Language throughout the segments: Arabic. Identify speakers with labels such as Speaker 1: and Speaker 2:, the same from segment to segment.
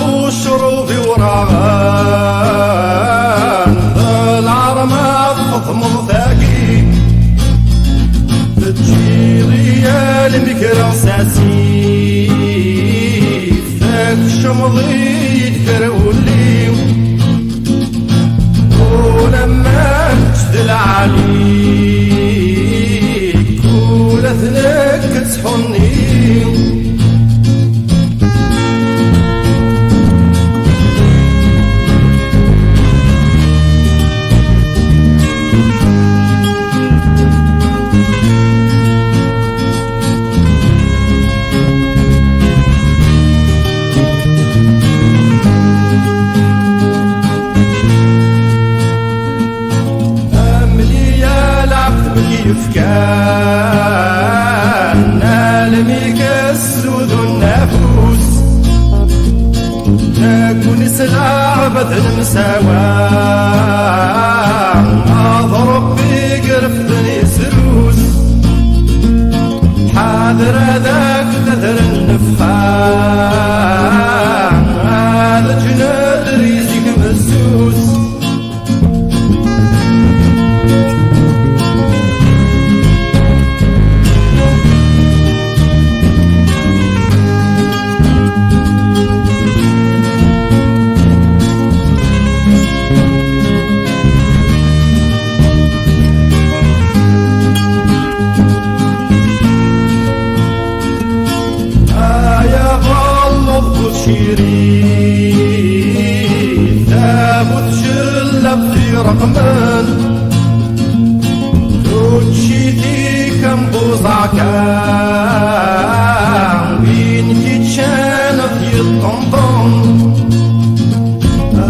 Speaker 1: وشروبي وراغان العرمة تضمض ثاقي تجي غيال مكرا ساسي فاك شمضي يذكر وليو ولما تجد العليك ولثنك تسحنيو يفكان نالميك السود النفوس نكون سلعبة المساواة أضرب بقرفتني سروس حاضر هذاك تذر النفخان هذا جنود ريزك مسوس شيرين ثابت شلب في رقمان توتشيتي كم بوزعكان بين كيتشان في الطنطن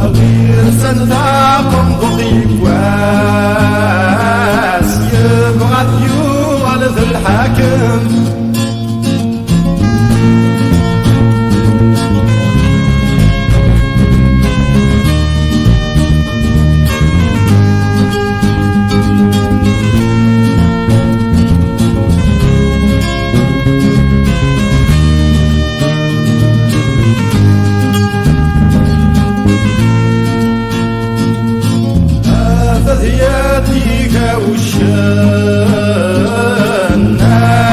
Speaker 1: غير سنتاقم ضغيب واس يبغى ثيو على ذا الحاكم وشان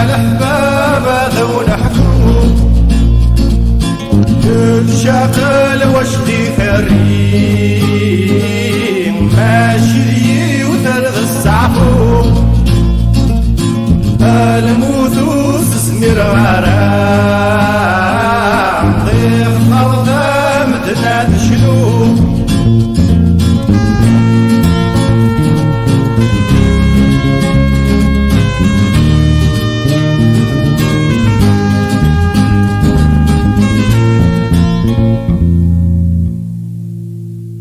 Speaker 1: الأحباب ذو نحكم تتشاقل وشدي ثريم ماشي وثرث السعفو الموثوس سمير